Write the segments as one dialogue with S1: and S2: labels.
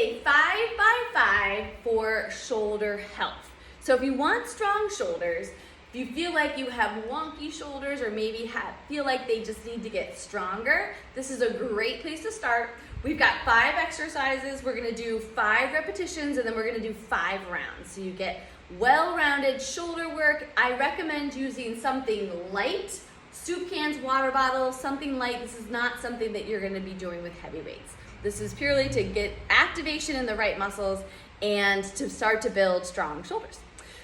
S1: a 5x5 for shoulder health. So if you want strong shoulders, if you feel like you have wonky shoulders or maybe feel like they just need to get stronger, this is a great place to start. We've got 5 exercises. We're gonna do 5 repetitions and then we're gonna do 5 rounds. So you get well-rounded shoulder work. I recommend using something light, soup cans, water bottles, something light. This is not something that you're gonna be doing with heavy weights. This is purely to get activation in the right muscles and to start to build strong shoulders.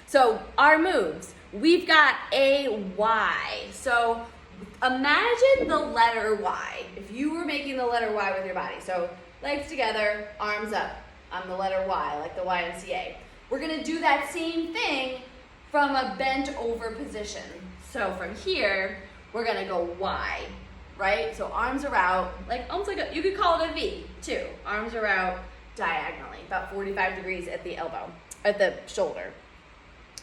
S1: So our moves, we've got a Y. So imagine the letter Y. If you were making the letter Y with your body. So legs together, arms up. I'm the letter Y, like the YMCA. We're gonna do that same thing from a bent over position. So from here, we're gonna go Y, right? So arms are out, like almost like you could call it a V too. Arms are out diagonally, about 45 degrees at the elbow, at the shoulder.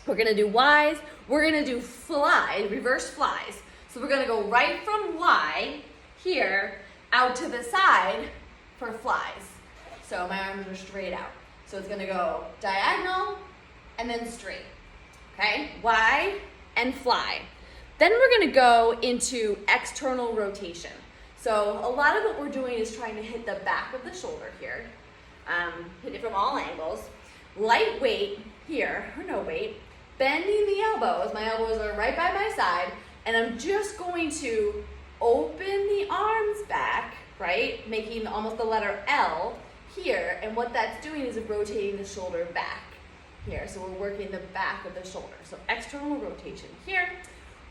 S1: We're gonna do Ys. We're gonna do flies, reverse flies. So we're gonna go right from Y here out to the side for flies. So my arms are straight out. So it's gonna go diagonal and then straight, okay? Y and fly. Then we're gonna go into external rotation. So a lot of what we're doing is trying to hit the back of the shoulder here. Hit it from all angles. Light weight here, or no weight. Bending the elbows. My elbows are right by my side. And I'm just going to open the arms back, right? Making almost the letter L here. And what that's doing is rotating the shoulder back here. So we're working the back of the shoulder. So external rotation here.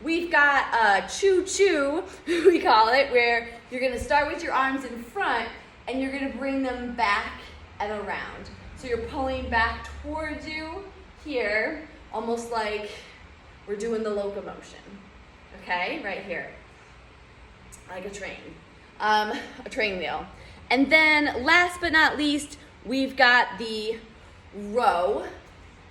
S1: We've got a choo-choo, we call it, where you're gonna start with your arms in front and you're gonna bring them back and around. So you're pulling back towards you here, almost like we're doing the locomotion, okay? Right here, like a train wheel. And then last but not least, we've got the row,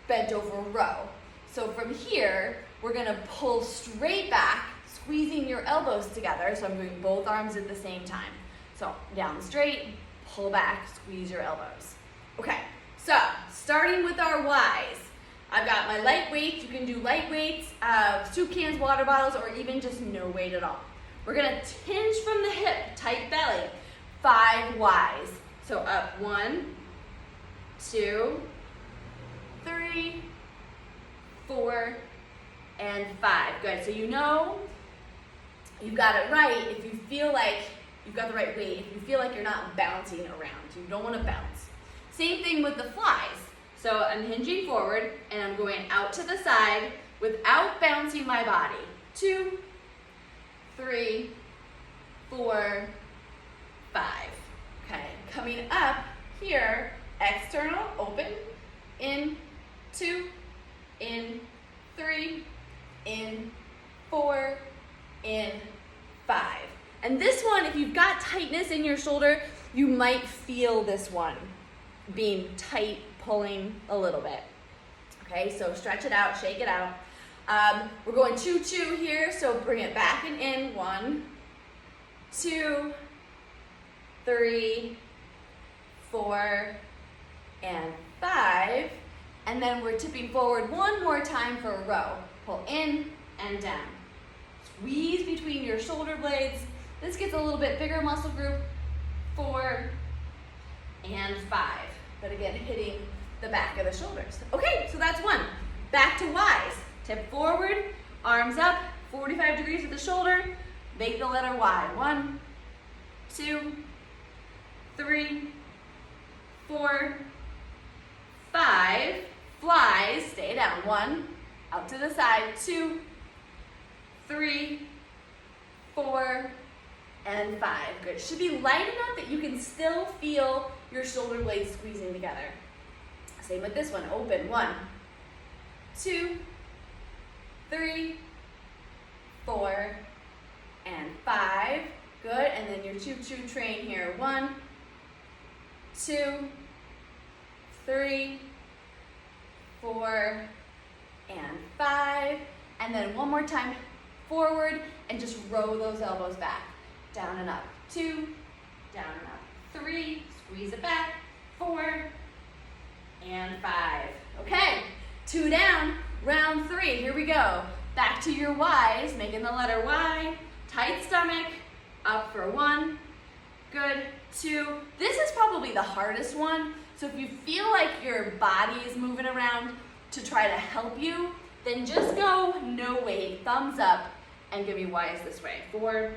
S1: bent over row. So from here, we're gonna pull straight back, squeezing your elbows together. So I'm doing both arms at the same time. So down straight, pull back, squeeze your elbows. Okay, so starting with our Ys. I've got my light weights. You can do light weights, soup cans, water bottles, or even just no weight at all. We're gonna hinge from the hip, tight belly, 5 Ys. So up 1, 2, 3, 4, and 5. Good, so you know you've got it right if you feel like you've got the right weight, if you feel like you're not bouncing around. You don't wanna bounce. Same thing with the flies. So I'm hinging forward and I'm going out to the side without bouncing my body. 2, 3, 4, 5. Okay, coming up here, external, open, in, 2, in, 3, in, 4, in, 5. And this one, if you've got tightness in your shoulder, you might feel this one being tight, pulling a little bit. Okay, so stretch it out, shake it out. We're going choo-choo here, so bring it back and in. 1, 2, 3, 4, and 5. And then we're tipping forward one more time for a row. Pull in and down. Squeeze between your shoulder blades. This gets a little bit bigger muscle group. 4 and 5. But again, hitting the back of the shoulders. Okay, so that's 1. Back to Ys. Tip forward, arms up, 45 degrees at the shoulder. Make the letter Y. 1, 2, 3, 4, 5. Flies, stay down. 1, out to the side. 2, 3, 4, and 5. Good. Should be light enough that you can still feel your shoulder blades squeezing together. Same with this one. Open. 1, 2, 3, 4, and 5. Good. And then your choo-choo train here. 1, 2, 3, 4, and 5. And then one more time forward and just row those elbows back. Down and up. 2, down and up. 3, squeeze it back. 4, and 5. Okay, 2 down, round 3, here we go. Back to your Ys, making the letter Y, tight stomach, up for 1, good, 2. This is probably the hardest one, so if you feel like your body is moving around to try to help you, then just go no weight, thumbs up, and give me Ys this way. 4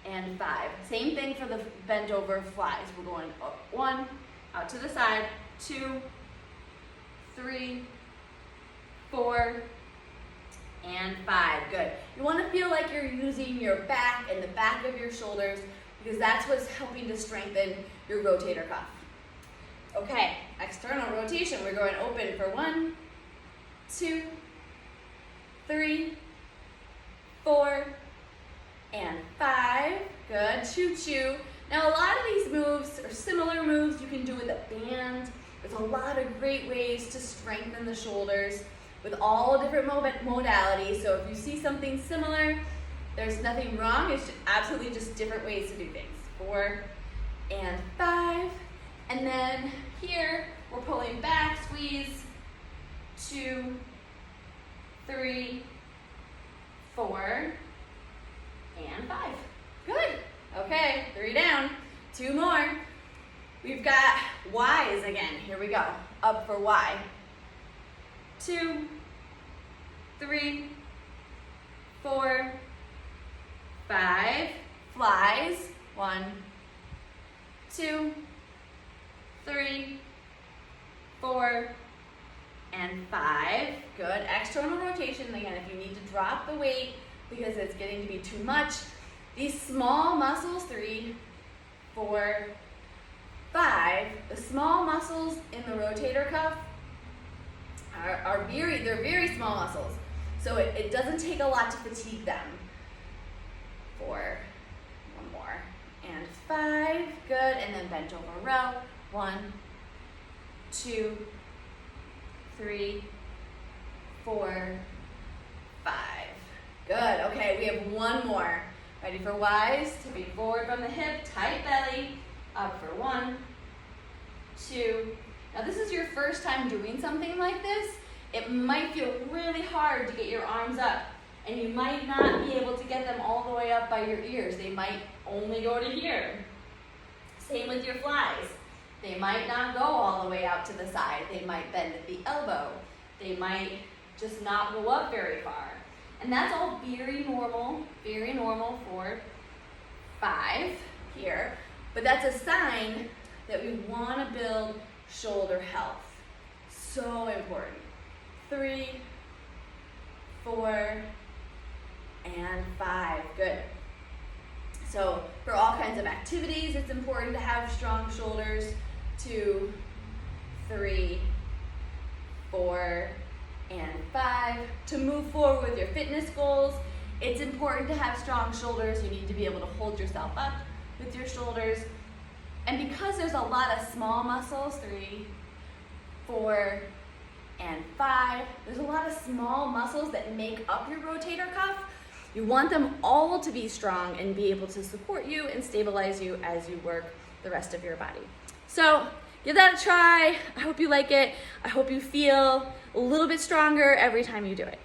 S1: and 5. Same thing for the bent over flies. We're going up 1, out to the side, 2, 3, 4, and 5. Good. You want to feel like you're using your back and the back of your shoulders because that's what's helping to strengthen your rotator cuff. Okay, external rotation. We're going open for 1, 2, 3, 4, and 5. Good. Choo choo. Now a lot of these moves are similar moves you can do with a band. There's a lot of great ways to strengthen the shoulders with all different modalities. So if you see something similar, there's nothing wrong. It's absolutely just different ways to do things. 4 and 5. And then here, we're pulling back, squeeze, 2, 3, 4, and 5. Good. Okay, 3 down. 2 more. We've got Ys again. Here we go. Up for Y. 2, 3, 4, 5. Flies. 1, 2, 3, 4, and 5. Good. External rotation. Again, if you need to drop the weight because it's getting to be too much, these small muscles, 3, 4, 5, the small muscles in the rotator cuff they're very small muscles. So it doesn't take a lot to fatigue them. 4, 1 more, and 5, good, and then bent over row, 1, 2, 3, 4, 5. Good, okay, we have 1 more. Ready for Ys? Tipping forward from the hip, tight belly, up for 1, 2. Now this is your first time doing something like this. It might feel really hard to get your arms up, and you might not be able to get them all the way up by your ears. They might only go to here. Same with your flies. They might not go all the way out to the side. They might bend at the elbow. They might just not go up very far. And that's all very normal for 5 here. But that's a sign that we want to build shoulder health. So important. 3, 4, and 5. Good. So for all kinds of activities, it's important to have strong shoulders. 2, 3, 4, and 5. To move forward with your fitness goals, it's important to have strong shoulders. You need to be able to hold yourself up with your shoulders. And because there's a lot of small muscles, 3, 4, and 5, there's a lot of small muscles that make up your rotator cuff. You want them all to be strong and be able to support you and stabilize you as you work the rest of your body. So give that a try. I hope you like it. I hope you feel a little bit stronger every time you do it.